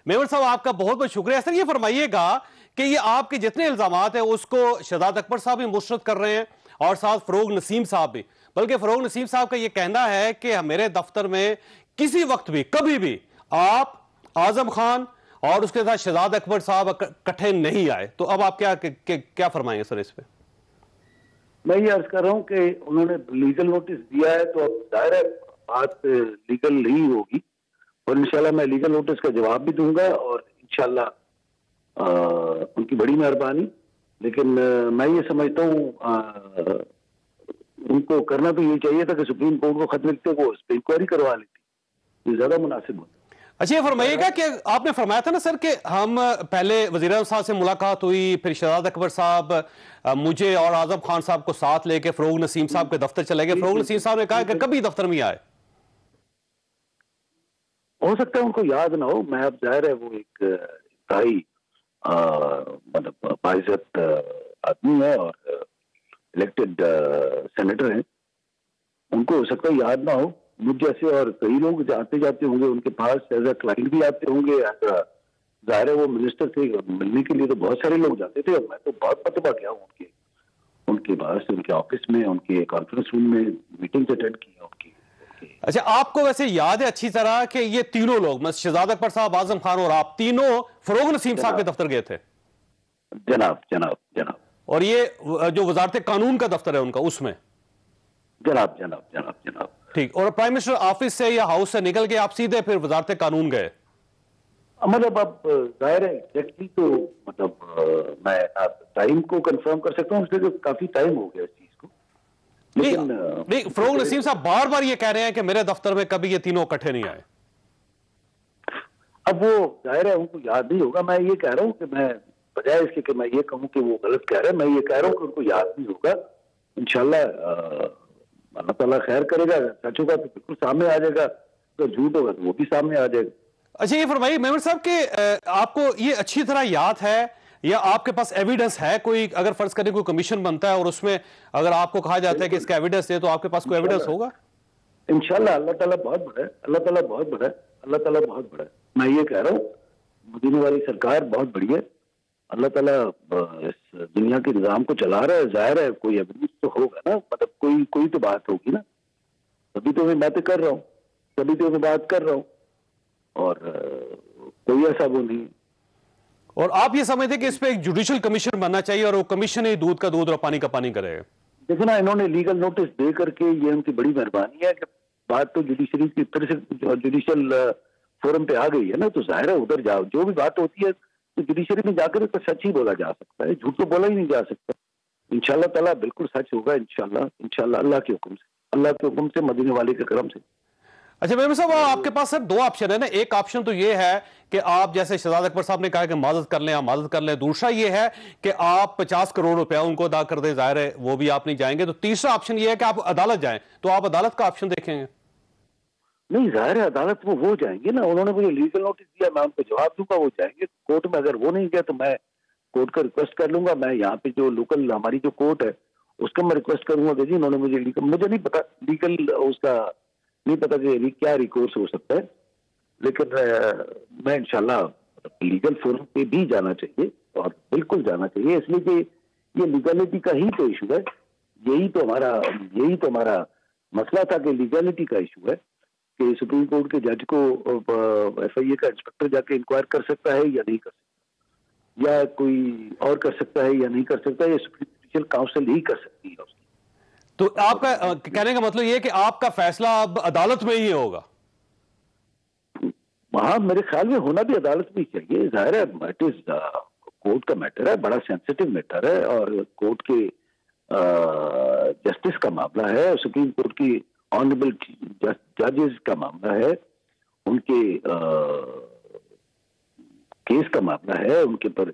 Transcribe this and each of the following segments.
मेमन साहब आपका बहुत बहुत शुक्रिया। सर ये फरमाइएगा कि ये आपके जितने इल्जामात हैं उसको शहजाद अकबर साहब भी मुस्तरद कर रहे हैं और साथ फरोग नसीम साहब भी, बल्कि फरोग नसीम साहब का ये कहना है कि मेरे दफ्तर में किसी वक्त भी कभी भी आप, आजम खान और उसके साथ शहजाद अकबर साहब इकट्ठे नहीं आए। तो अब आप क्या फरमाएंगे सर इस पे? मैं ये अर्ज कर रहा हूं कि उन्होंने लीगल नोटिस दिया है तो अब जाहिर है बात लीगल नहीं होगी और इंशाल्लाह मैं लीगल नोटिस का जवाब भी दूंगा और इंशाल्लाह उनकी बड़ी मेहरबानी। लेकिन मैं ये समझता हूँ उनको करना तो ये चाहिए था कि सुप्रीम कोर्ट को खत लिखते वो इस पर इंक्वायरी करवा लेती, ये ज्यादा मुनासिब होता। अच्छा, ये फरमाइएगा कि आपने फरमाया था ना सर कि हम पहले वज़ीर आज़म साहब से मुलाकात हुई, फिर शहजाद अकबर साहब मुझे और आजम खान साहब को साथ लेके फरोग नसीम साहब के दफ्तर चले गए। फरोग नसीम साहब ने कहा कि कभी दफ्तर में आए। हो सकता है उनको याद ना हो। मैं अब जाहिर है वो एक इंतहाई मतलब बाइज्जत आदमी है और इलेक्टेड सेनेटर हैं, उनको हो सकता है याद ना हो। मुझ जैसे और कई लोग आते जाते होंगे उनके पास, एज अ क्लाइंट भी आते होंगे, जाहिर है वो मिनिस्टर थे, मिलने के लिए तो बहुत सारे लोग जाते थे और मैं तो बहुत मरतबा गया हूँ उनके पास, उनके ऑफिस में, उनके कॉन्फ्रेंस रूम में मीटिंग्स अटेंड की उनकी। अच्छा, आपको वैसे याद है अच्छी तरह कि ये तीनों लोग, मतलब शहजाद अकबर साहब, आजम खान और आप तीनों फरोग नसीम साहब के दफ्तर गए थे? जनाब जनाब जनाब। और ये जो वजारत कानून का दफ्तर है उनका, उसमें? जनाब जनाब जनाब जनाब। ठीक। और प्राइम मिनिस्टर ऑफिस से या हाउस से निकल के आप सीधे फिर वजारत कानून गए? मतलब अब जाहिर है एग्जैक्टली तो मतलब मैं आप टाइम को कंफर्म कर सकता हूँ, इसलिए काफी टाइम हो गया इस चीज को। लेकिन फरोग नसीम साहब बार बार ये कह रहे हैं कि मेरे दफ्तर में कभी ये तीनों इकट्ठे नहीं आए। अब वो जाहिर है उनको याद नहीं होगा। मैं ये कह रहा हूँ कि मैं बजाय इसके कि मैं ये कहूँ कि वो गलत कह रहे हैं, मैं ये कह रहा हूँ कि उनको याद नहीं होगा। इंशाल्लाह अल्लाह ताला खैर करेगा, सच होगा तो बिल्कुल सामने आ जाएगा, तो झूठ होगा तो वो भी सामने आ जाएगा। अच्छा, ये फरमाइए मेमन साहब कि आपको ये अच्छी तरह याद है या आपके पास एविडेंस है कोई? अगर फर्ज करें कोई कमीशन बनता है और उसमें अगर आपको कहा जाता है कि इसका एविडेंस है, तो आपके पास कोई एविडेंस होगा? इंशाल्लाह। अल्लाह ताला बहुत बड़ा है, अल्लाह ताला बहुत बड़ा है, अल्लाह ताला बहुत बड़ा है। मैं ये कह रहा हूँ मदीने वाली सरकार बहुत बड़ी है, अल्लाह ताला इस दुनिया के निजाम को चला रहा है। जाहिर है कोई एविडेंस तो होगा ना, मतलब कोई तो बात होगी ना, तभी तो मैं बातें कर रहा हूँ, तभी तो मैं बात कर रहा हूँ और कोई ऐसा वो नहीं। और आप ये समझते कि इस पे एक जुडिशियल कमीशन बनना चाहिए और वो कमीशन ही दूध का दूध और पानी का पानी करेगा? देखो ना, इन्होंने लीगल नोटिस दे करके, ये उनकी बड़ी मेहरबानी है कि बात तो जुडिशरी की तरफ से जुडिशियल फोरम पे आ गई है ना, तो जाहिर है उधर जाओ, जो भी बात होती है तो जुडिशरी में जाकर तो सच ही बोला जा सकता है, झूठ तो बोला ही नहीं जा सकता। इंशाल्लाह ताला बिल्कुल सच होगा, इंशाल्लाह इंशाल्लाह, अल्लाह के हुक्म से, अल्लाह के हुक्म से, मदीने वाले के करम से। अच्छा मेमन साहब, आपके पास सर दो ऑप्शन है ना। एक ऑप्शन तो ये है कि आप जैसे शहजाद अकबर साहब ने कहा कि माजत कर लें, आप माजत कर लें। दूसरा ये है कि आप 50 करोड़ रुपया उनको अदा कर दें, जाहिर है वो भी आप नहीं जाएंगे। तो तीसरा ऑप्शन ये है कि आप अदालत जाएं, तो आप अदालत का ऑप्शन देखेंगे? नहीं, जाहिर है अदालत वो जाएंगे ना, उन्होंने मुझे लीगल नोटिस दिया, मैं उनको जवाब दूंगा, वो जाएंगे कोर्ट में। अगर वो नहीं गया तो मैं कोर्ट का रिक्वेस्ट कर लूंगा। मैं यहाँ पे जो लोकल हमारी जो कोर्ट है उसका मैं रिक्वेस्ट करूंगा कि जी इन्होंने मुझे नहीं पता लीगल उसका नहीं पता कि क्या रिकोर्स हो सकता है, लेकिन मैं इंशाल्लाह लीगल फोरम पे भी जाना चाहिए और बिल्कुल जाना चाहिए, इसलिए कि ये लीगलिटी का ही तो इशू है। यही तो हमारा मसला था कि लीगलिटी का इशू है कि सुप्रीम कोर्ट के जज को FIA का इंस्पेक्टर जाके इंक्वायर कर सकता है या नहीं कर सकता, या कोई और कर सकता है या नहीं कर सकता, ये सुप्रीम जुडिशियल काउंसिल ही कर सकती है उसकी। तो आपका कहने का मतलब यह है कि आपका फैसला अब अदालत में ही होगा? हाँ, मेरे ख्याल में होना भी अदालत में चाहिए। जाहिर है इट इज कोर्ट का मैटर है, बड़ा सेंसिटिव मैटर है और कोर्ट के जस्टिस का मामला है, सुप्रीम कोर्ट की ऑनरेबल जजेस का मामला है, उनके केस का मामला है, उनके पर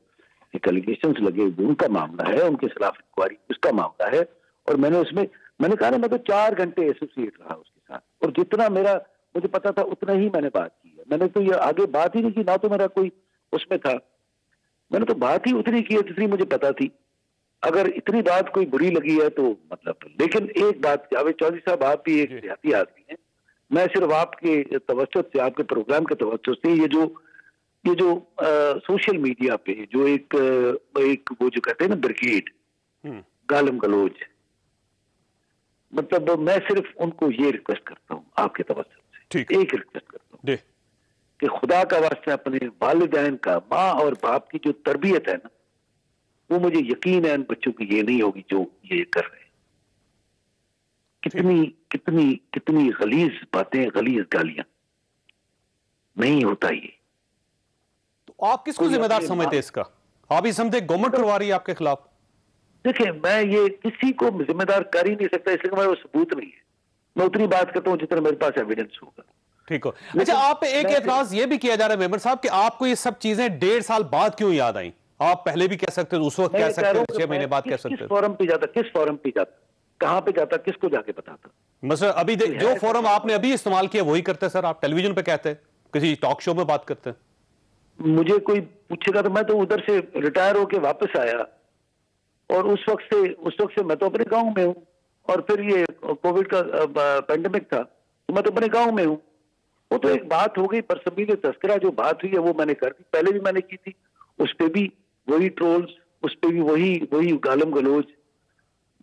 एक एलिगेशंस लगे उनका मामला है, उनके खिलाफ इंक्वायरी उसका मामला है। और मैंने कहा ना, मैं तो 4 घंटे एसोसिएट रहा उसके साथ और जितना मेरा मुझे पता था उतना ही मैंने बात की है। मैंने तो ये आगे बात ही नहीं की, ना तो मेरा कोई उसमें था, मैंने तो बात ही उतनी की है जितनी मुझे पता थी। अगर इतनी बात कोई बुरी लगी है तो मतलब, लेकिन एक बात, जावेद चौधरी साहब आप भी एक देहाती आदमी हैं, मैं सिर्फ आपके तवज्जुह से, आपके प्रोग्राम के तवज्जुह से, ये जो ये जो सोशल मीडिया पे जो एक वो जो कहते हैं ना ब्रिगेड, गालम गलोच, मतलब मैं सिर्फ उनको ये रिक्वेस्ट करता हूँ आपके तवज्जुह से, एक रिक्वेस्ट करता हूँ कि खुदा का वास्ते अपने वालिदैन का, माँ और बाप की जो तरबियत है ना, वो मुझे यकीन है इन बच्चों की ये नहीं होगी जो ये कर रहे हैं। कितनी कितनी कितनी गलीज बातें, गलीज गालियां, नहीं होता ये। तो आप किसको जिम्मेदार समझते हैं इसका? आप ही समझते गवर्नमेंट करवा रही है आपके खिलाफ? देखिए, मैं ये किसी को जिम्मेदार कर ही नहीं सकता, इसलिए मेरे पास सबूत नहीं है। मैं उतनी बात करता हूँ जितना मेरे पास एविडेंस होगा। ठीक हो। अच्छा, आप पे एक एतराज ये भी किया जा रहा है मेंबर साहब कि आपको ये सब चीजें 1.5 साल बाद क्यों याद आई? आप पहले भी कह सकते थे, उस वक्त कह सकते थे, 6 महीने बाद कह सकते थे। किस फोरम पे जाता, किस फोरम पे जाता, कहां पे जाता, किसको जाके बताता? मतलब अभी जो फोरम आपने अभी इस्तेमाल किया वही करते सर? आप टेलीविजन पे कहते, किसी टॉक शो में बात करते? मुझे कोई पूछेगा तो मैं तो उधर से रिटायर होके वापस आया, और उस वक्त से मैं तो अपने गांव में हूं, और फिर ये कोविड का पेंडेमिक था तो मैं तो अपने गांव में हूं। वो तो एक बात हो गई, पर समीर तस्करा जो बात हुई है वो मैंने कर दी, पहले भी मैंने की थी। उस पे भी वही ट्रोल्स, उस पे भी वही गालम गलोच।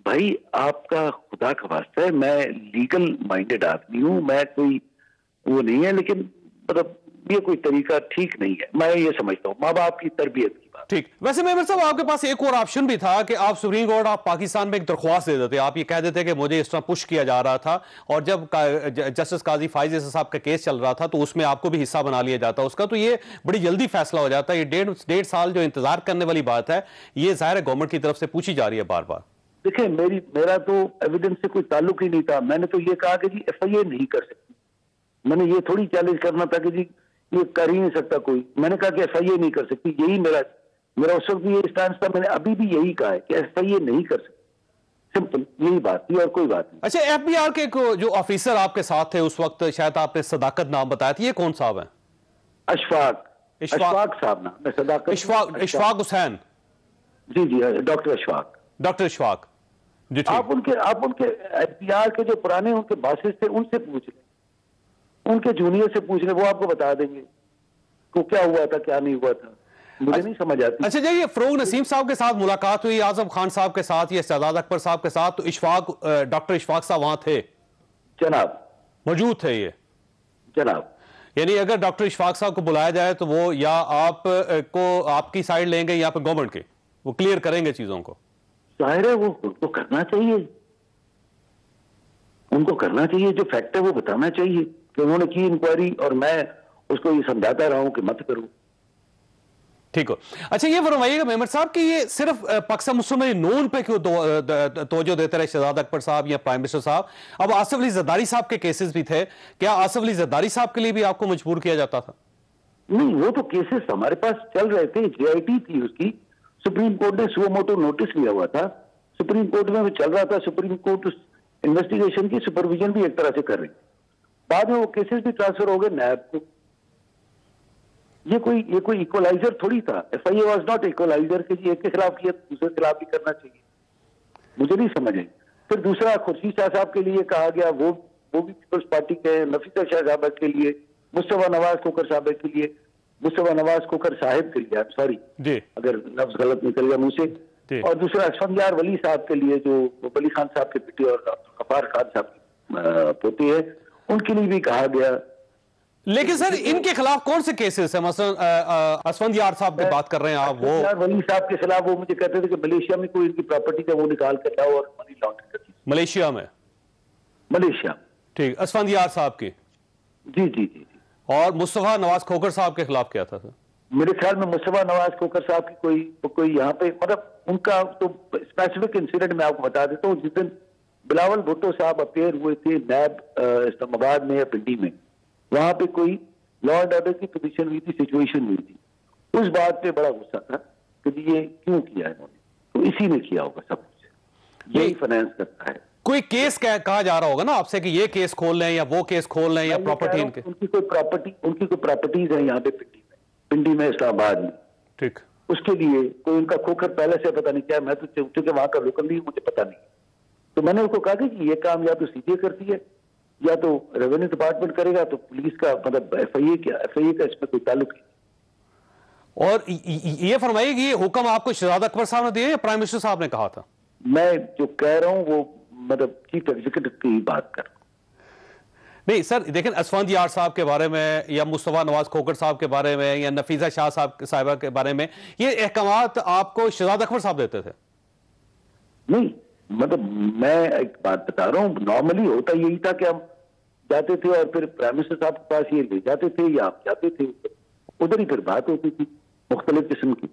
भाई आपका खुदा का वास्ता है, मैं लीगल माइंडेड आदमी हूं, मैं कोई वो नहीं है, लेकिन मतलब ये कोई तरीका ठीक नहीं है, मैं ये समझता हूँ। माँ बाप की तरबियत की बात। ठीक। वैसे मेमर साहब, आपके पास एक और ऑप्शन भी था कि आप सुप्रीम कोर्ट, आप पाकिस्तान में एक दरख्वास्त दे देते। आप ये कह देते कि मुझे इस तरह पुश किया जा रहा था, और जब जस्टिस काजी फाइज साहब का केस चल रहा था तो उसमें आपको भी हिस्सा बना लिया जाता उसका, तो ये बड़ी जल्दी फैसला हो जाता है। ये डेढ़ साल जो इंतजार करने वाली बात है, ये जाहिर है गवर्नमेंट की तरफ से पूछी जा रही है बार बार। देखिए, मेरा तो एविडेंस से कोई ताल्लुक ही नहीं था। मैंने तो ये कहा कि जी FIA नहीं कर सकती। मैंने ये थोड़ी चैलेंज करना था कि जी ये कर ही नहीं सकता कोई। मैंने कहा कि FIA नहीं कर सकती, यही मेरा उस वक्त भी ये स्टैंड था। मैंने अभी भी यही कहा है कि FIA नहीं कर सकती, सिंपल यही बात थी और कोई बात नहीं। अच्छा, FBI के जो ऑफिसर आपके साथ थे उस वक्त, शायद आपने सदाकत नाम बताया था, ये कौन साहब है? अशफाक साहब ना, मैं सदाकत, इशफाक हुसैन। जी, डॉक्टर अशफाक जी। आप उनके FBI के जो पुराने उनके बॉसेस थे उनसे पूछ लें, उनके जूनियर से पूछ लें, वो आपको बता देंगे को क्या हुआ था क्या नहीं हुआ था। मुझे नहीं समझ आती। अच्छा, जब ये फरोग नसीम साहब के साथ मुलाकात हुई, आजम खान साहब के साथ या शहजाद अकबर साहब के साथ, तो डॉक्टर इशफाक साहब वहां थे? जनाब, मौजूद थे ये जनाब। यानी अगर डॉक्टर इशफाक साहब को बुलाया जाए तो वो या आप को आपकी साइड लेंगे या फिर गवर्नमेंट की, वो क्लियर करेंगे चीजों को? जाहिर है वो उनको करना चाहिए, जो फैक्ट है वो बताना चाहिए कि उन्होंने की इंक्वायरी, और मैं उसको ये समझाता रहा हूं कि मत करो। ठीक हो। अच्छा, ये फरमाइएगा मेमर साहब कि ये सिर्फ पाकिस्तान मुस्लिम नून पे क्यों तवज्जो देते रहे शहजाद अकबर साहब या प्राइम मिनिस्टर साहब? अब आसिफ अली जरदारी साहब के केसेस भी थे, क्या आसिफ अली जरदारी साहब के लिए भी आपको मजबूर किया जाता था? नहीं, वो तो केसेस हमारे पास चल रहे थे, JIT थी उसकी, सुप्रीम कोर्ट ने सुओ मोटो नोटिस लिया हुआ था, सुप्रीम कोर्ट में वो चल रहा था। सुप्रीम कोर्ट उस इन्वेस्टिगेशन की सुपरविजन भी एक तरह से कर रही। बाद में वो केसेस भी ट्रांसफर हो गए नैब को। ये कोई इक्वलाइजर थोड़ी था। FIA वाज नॉट इक्वलाइजर कि जी एक के खिलाफ किया दूसरे के खिलाफ भी करना चाहिए। मुझे नहीं समझ आई। फिर दूसरा खुर्शीद शाह साहब के लिए कहा गया, वो भी पीपल्स पार्टी के, नफीसा शाह साहब के लिए, मुस्तफा नवाज खोखर साहब के लिए, मुस्तफा नवाज खोखर साहिब के लिए, सॉरी अगर लफ्ज गलत निकल गया मुंह से, और दूसरा असफंदियार वली साहब के लिए जो वली खान साहब के बेटे और गफ्फार खान साहब की पोती है, उनके लिए भी कहा गया। लेकिन सर, इनके खिलाफ कौन से केसेस है? मसलन असफंदियार साहब की बात कर रहे हैं आप, वो वली साहब के खिलाफ वो मुझे कहते थे कि मलेशिया में कोई इनकी प्रॉपर्टी है वो निकाल कर लाओ और मनी लॉन्ड्रिंग करती। मलेशिया में? मलेशिया, ठीक। असफंदियार साहब की? जी। और मुस्तफा नवाज खोखर साहब के खिलाफ क्या था सर? मेरे ख्याल में मुस्तफा नवाज खोखर साहब की कोई यहाँ पे, मतलब उनका तो स्पेसिफिक इंसिडेंट मैं आपको बता देता हूँ। जिस दिन बिलावल भुट्टो साहब अपेयर हुए थे नैब इस्लामाबाद में या पिंडी में, वहां पे कोई लॉ एंड ऑर्डर की पोजीशन हुई थी, सिचुएशन हुई थी। उस बात पे बड़ा गुस्सा था कि ये क्यों किया इन्होंने, तो इसी ने किया होगा सब कुछ, यही फाइनेंस करता है। कोई केस कहा जा रहा होगा ना आपसे कि ये केस खोल लें या वो केस खोल लें या प्रॉपर्टी उनकी कोई प्रॉपर्टीज है यहाँ पे पिंडी में इस्लामाबाद में, ठीक। उसके लिए कोई उनका खोखर पहले से पता नहीं क्या, मैं तो क्योंकि वहां का लोकल नहीं, मुझे पता नहीं। तो मैंने उसको कहा कि ये काम या तो CBI करती है या तो रेवेन्यू डिपार्टमेंट करेगा, तो पुलिस का मतलब FIA का इसमें कोई ताल्लुक नहीं। और ये फरमाइए कि ये हुक्म आपको शहजाद अकबर साहब ने दिया या प्राइम मिनिस्टर साहब ने कहा था? मैं जो कह रहा हूं वो मतलब चीफ एग्जीक्यूटिव की बात कर। नहीं सर, देखें असफान यार साहब के बारे में या मुस्तफा नवाज खोखर साहब के बारे में या नफीसा शाह साहिबा के बारे में ये अहकामात आपको शहजाद अकबर साहब देते थे? नहीं, मतलब मैं एक बात बता रहा हूँ, नॉर्मली होता यही था कि हम जाते थे और फिर प्राइम मिनिस्टर साहब के पास ये ले जाते थे या आप जाते थे, उधर ही फिर बात होती थी मुख्तलिफ किस्म की।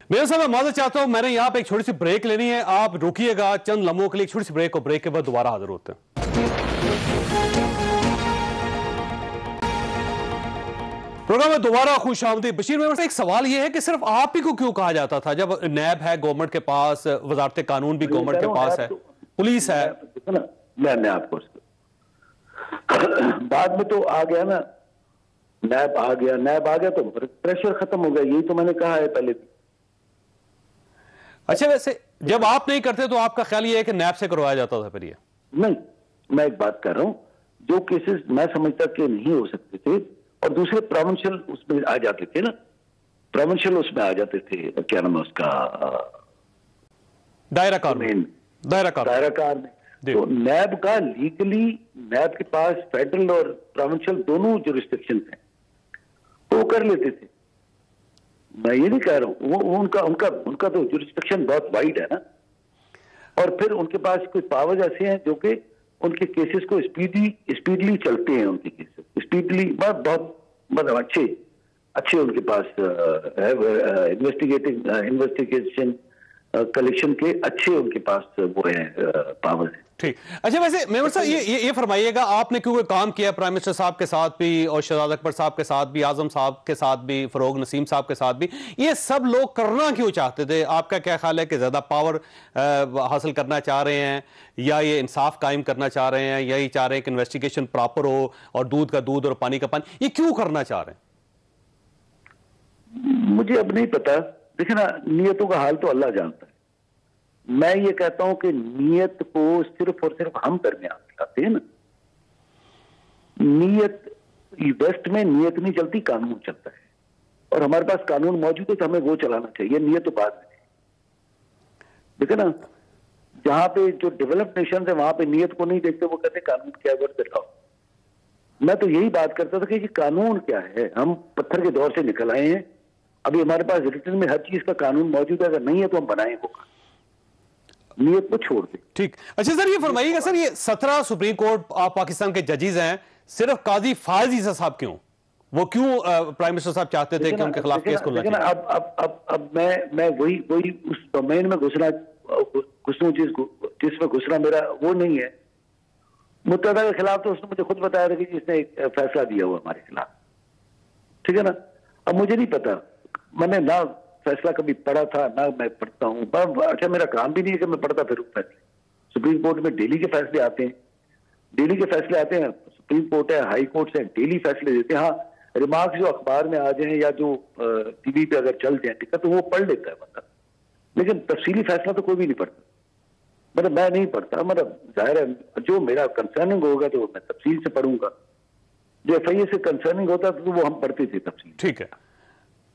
मेरे साहब मैं माजरत चाहता हूं, मैंने यहां पे एक छोटी सी ब्रेक लेनी है, आप रुकिएगा चंद लम्हों के लिए, छोटी सी ब्रेक, और ब्रेक के बाद दोबारा हाजिर होते हैं। प्रोग्राम में दोबारा खुश आमदीद। बशीर मेमन साहब, एक सवाल यह है कि सिर्फ आप ही को क्यों कहा जाता था, जब नैब है गवर्नमेंट के पास, वजारत कानून भी गवर्नमेंट के पास है, पुलिस है? मैं आपको बाद में तो आ गया ना, नैब आ गया तो प्रेशर खत्म हो गया, यही तो मैंने कहा है पहले भी। अच्छा, वैसे जब आप नहीं करते तो आपका ख्याल ये है कि नैब से करवाया जाता था? फिर ये नहीं, मैं एक बात कर रहा हूं, जो केसेस मैं समझता कि नहीं हो सकते थे और दूसरे प्रोविंशियल उसमें आ जाते थे ना, प्रोविंशियल उसमें आ जाते थे, क्या नाम है उसका, दायरा कार में। तो नैब का लीगली, नैब के पास फेडरल और प्रोविंशियल दोनों जुरिस्डिक्शन हैं, तो वो कर लेते थे। मैं ये नहीं कह रहा हूं, वो उनका तो जुरिस्डिक्शन बहुत वाइड है ना, और फिर उनके पास कुछ पावर्स ऐसे हैं जो कि उनके केसेस को स्पीडली चलते हैं, उनके केसेस स्पीडली बहुत मतलब अच्छे उनके पास इन्वेस्टिगेशन कलेक्शन के अच्छे उनके पास वो है पावर्स है। ठीक। अच्छा, वैसे मेमन साहब ये फरमाइएगा, आपने क्योंकि काम किया प्राइम मिनिस्टर साहब के साथ भी और शहजाद अकबर साहब के साथ भी, आजम साहब के साथ भी, फरोग नसीम साहब के साथ भी, ये सब लोग करना क्यों चाहते थे? आपका क्या ख्याल है कि ज्यादा पावर हासिल करना चाह रहे हैं, या ये इंसाफ कायम करना चाह रहे हैं, या ये चाह रहे हैं कि इन्वेस्टिगेशन प्रॉपर हो और दूध का दूध और पानी का पानी? ये क्यों करना चाह रहे हैं? मुझे अब नहीं पता, देखिए ना, नियतों का हाल तो अल्लाह जानता है। मैं ये कहता हूं कि नियत को सिर्फ और सिर्फ हम दरमियान लाते हैं ना, नियत वेस्ट में नियत नहीं चलती, कानून चलता है, और हमारे पास कानून मौजूद है तो हमें वो चलाना चाहिए, नियत तो बाद में। देखिए ना, जहां पे जो डेवलप्ड नेशन है वहां पे नियत को नहीं देखते, वो कहते कानून क्या है, वर्ड दिखाओ। मैं तो यही बात करता था कि कानून क्या है, हम पत्थर के दौर से निकल आए हैं, अभी हमारे पास रिटर्न में हर चीज का कानून मौजूद है, अगर नहीं है तो हम बनाएंगे, नियत को छोड़ दे। ठीक। अच्छा सर, ये फरमाइएगा सर, ये 17 सुप्रीम कोर्ट पाकिस्तान के जजेस हैं, सिर्फ काजी फायज ईसा साहब क्यों, वो क्यों प्राइम मिनिस्टर साहब चाहते थे कि उनके खिलाफ केस खोलना चाहिए? अब मैं वही उस डोमेन में घुसूं जिसमें घुसना मेरा वो नहीं है। मुत्तहदा के खिलाफ तो उसने मुझे खुद बताया था कि जिसने एक फैसला दिया हुआ हमारे खिलाफ, ठीक है ना। अब मुझे नहीं पता, मैंने ना फैसला कभी पढ़ा था ना मैं पढ़ता हूं, अच्छा मेरा काम भी नहीं है कि मैं पढ़ता फिरूं फैसले। सुप्रीम कोर्ट में डेली के फैसले आते हैं, सुप्रीम कोर्ट है, हाई कोर्ट से डेली फैसले देते हैं। हाँ, रिमार्क्स जो अखबार में आ जाए या जो टीवी पे अगर चल जाए टिकट तो वो पढ़ लेता है बंदा, लेकिन तफसीली फैसला तो कोई भी नहीं पढ़ता। मतलब मैं नहीं पढ़ता, मतलब जाहिर है जो मेरा कंसर्निंग होगा तो मैं तफसील से पढ़ूंगा, जो एफआईए से कंसर्निंग होता तो वो हम पढ़ते थे तफसील। ठीक है।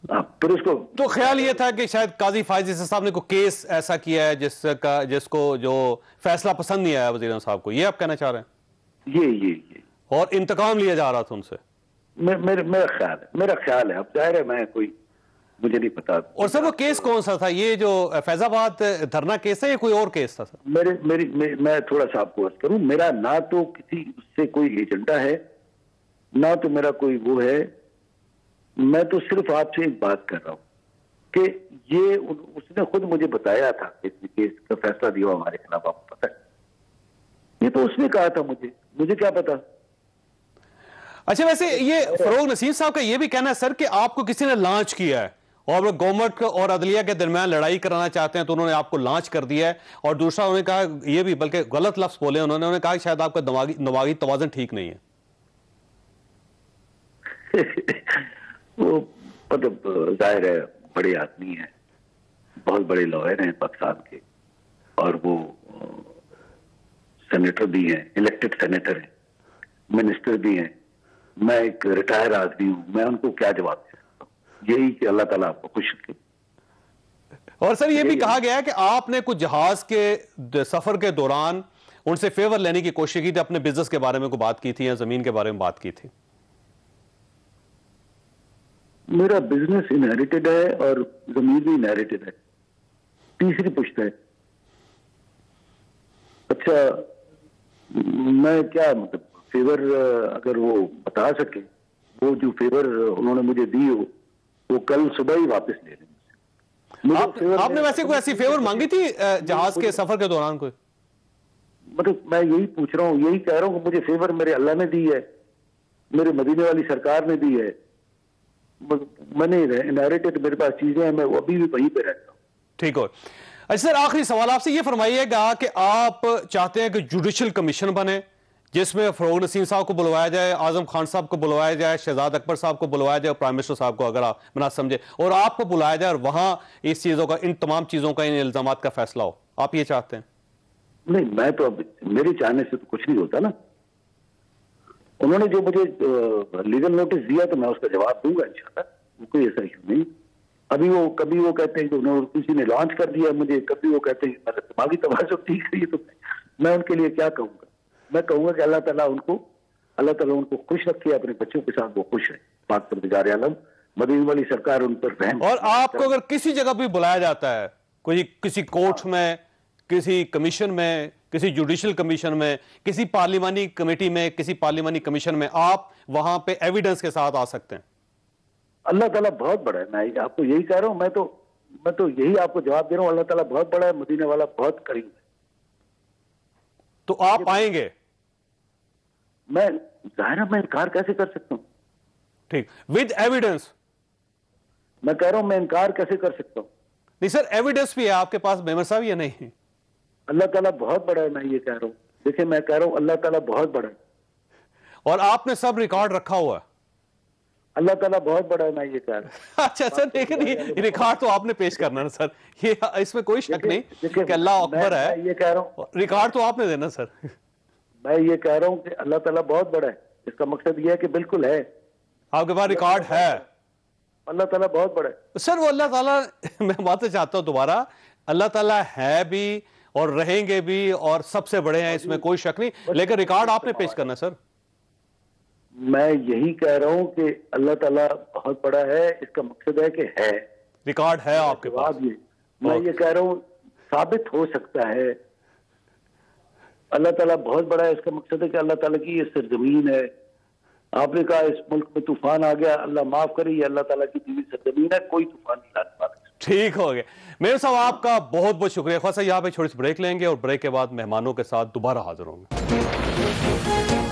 फिर उसको तो ख्याल ये था कि शायद काजी फायज ईसा साहब ने कोई केस ऐसा किया है जिसको जो फैसला पसंद नहीं आया वजीर साहब को, ये आप कहना चाह रहे हैं? ये और इंतकाम लिया जा रहा था उनसे? मेरा ख्याल है, अब जाहिर है मैं कोई मुझे नहीं पता। और सर वो केस कौन सा था, ये जो फैजाबाद धरना केस है या कोई और केस था सर? मैं थोड़ा सा आपको अर्ज करूं, मेरा ना तो किसी से कोई एजेंडा है, ना तो मेरा कोई वो है, मैं तो सिर्फ आपसे एक बात कर रहा हूं कि ये उसने खुद मुझे बताया था इस केस का फैसला दिया हमारे खिलाफ, आपको पता है, ये तो उसने कहा था, मुझे क्या पता। अच्छा, वैसे ये फरोग नसीम साहब का ये भी कहना है सर कि आपको किसी ने लॉन्च किया है और वो गवर्नमेंट और अदलिया के दरमियान लड़ाई कराना चाहते हैं, तो उन्होंने आपको लॉन्च कर दिया है। और दूसरा उन्होंने कहा, ये भी बल्कि गलत लफ्ज बोले उन्होंने कहा कि शायद आपका दिमागी तवाज़ुन ठीक नहीं है। वो मतलब जाहिर है बड़े आदमी हैं, बहुत बड़े लॉयर हैं पाकिस्तान के, और वो सेनेटर भी हैं, इलेक्टेड सेनेटर हैं, मिनिस्टर भी हैं। मैं एक रिटायर आदमी हूं, मैं उनको क्या जवाब दे सकता हूं? यही कि अल्लाह ताला आपको खुश रखे। और सर ये भी कहा गया है कि आपने कुछ जहाज के सफर के दौरान उनसे फेवर लेने की कोशिश की थी, अपने बिजनेस के बारे में को बात की थी या जमीन के बारे में बात की थी? मेरा बिजनेस इनहेरिटेड है और जमीन भी इनहेरिटेड है, तीसरी पुश्त है। अच्छा, मैं क्या मतलब फेवर अगर वो बता सके, वो जो फेवर उन्होंने मुझे दी हो वो कल सुबह ही वापस ले लें। आपने वैसे कोई ऐसी फेवर मांगी थी जहाज के सफर के दौरान कोई? मतलब मैं यही पूछ रहा हूँ, यही कह रहा हूँ कि मुझे फेवर मेरे अल्लाह ने दी है, मेरे मदीने वाली सरकार ने दी है। मैंने इनहेरिटेड, मेरे पास चीजें हैं, मैं अभी भी वहीं पे रहता हूँ। ठीक हो। अच्छा सर, आखिरी सवाल आपसे ये फरमाइएगा कि आप चाहते हैं कि जुडिशल कमीशन बने जिसमें फरोग नसीम साहब को बुलवाया जाए, आजम खान साहब को बुलवाया जाए, शहजाद अकबर साहब को बुलवाया जाए, प्राइम मिनिस्टर साहब को अगर आप बना समझे, और आपको बुलाया जाए और वहां इस चीजों का, इन तमाम चीजों का, इन इल्जामात का फैसला हो? आप ये चाहते हैं? नहीं, मैं तो अब मेरे चाहने से तो कुछ नहीं होता ना। उन्होंने जो मुझे लीगल नोटिस दिया तो मैं उसका जवाब दूंगा इंशाल्लाह, कोई ऐसा इशू नहीं। अभी वो कभी वो कहते हैं कि उन्होंने किसी ने लॉन्च कर दिया मुझे, कभी वो कहते हैं मतलब दिमागी तवाज़ुन ठीक है। तो मैं उनके लिए क्या कहूंगा? मैं कहूंगा कि अल्लाह ताला उनको खुश रखे, अपने बच्चों के साथ वो खुश है। पाक परवरदिगार आलम, मदीने वाली सरकार उन पर रहम। और आपको अगर किसी जगह भी बुलाया जाता है, कोई किसी कोर्ट में, किसी कमीशन में, किसी जुडिशल कमीशन में, किसी पार्लिमानी कमेटी में, किसी पार्लिमानी कमीशन में, आप वहां पे एविडेंस के साथ आ सकते हैं? अल्लाह ताला बहुत बड़ा है। मैं आपको यही कह रहा हूं, मैं तो यही आपको जवाब दे रहा हूं। अल्लाह ताला बहुत बड़ा है, मदीने वाला बहुत करीम है। तो आप आएंगे? मैं जाहिर है, मैं इनकार कैसे कर सकता हूं? ठीक, विद एविडेंस। मैं कह रहा हूं, मैं इनकार कैसे कर सकता हूं? नहीं सर, एविडेंस भी है आपके पास मेमर साहब या नहीं? अल्लाह ताला बहुत बड़ा है, मैं ये कह रहा हूं। देखिए, मैं कह रहा हूं अल्लाह ताला बहुत बड़ा है और आपने सब रिकॉर्ड रखा हुआ है। अल्लाह ताला बहुत बड़ा है, मैं ये कह रहा हूं। अच्छा सर, लेकिन ये रिकॉर्ड तो आपने पेश करना ना सर, ये इसमें कोई शक नहीं कि अल्लाह अकबर है। मैं ये कह रहा हूं, रिकॉर्ड तो आपने देना सर। मैं ये कह रहा हूं कि अल्लाह ताला बहुत बड़ा है। इसका मकसद ये है कि बिल्कुल है, आपके पास रिकॉर्ड है। अल्लाह ताला बहुत बड़ा है सर। वो अल्लाह ताला, मैं बात चाहता हूं दोबारा, अल्लाह ताला है भी और रहेंगे भी और सबसे बड़े हैं, इसमें कोई शक नहीं, लेकिन रिकॉर्ड आपने पेश करना सर। मैं यही कह रहा हूं कि अल्लाह ताला बहुत बड़ा है, इसका मकसद है कि है, रिकॉर्ड है आपके पास। मैं ये कह रहा हूं साबित हो सकता है। अल्लाह ताला बहुत बड़ा है, इसका मकसद है कि अल्लाह ताला की ये सरजमीन है। आपने कहा इस मुल्क में तूफान आ गया, अल्लाह माफ करे, ये अल्लाह ताला की दी सरजमीन है, कोई तूफान नहीं लाने वाला। ठीक हो गया मेरे साहब, आपका बहुत बहुत शुक्रिया। ख्वासा यहाँ पे छोटी सी ब्रेक लेंगे और ब्रेक के बाद मेहमानों के साथ दोबारा हाजिर होंगे।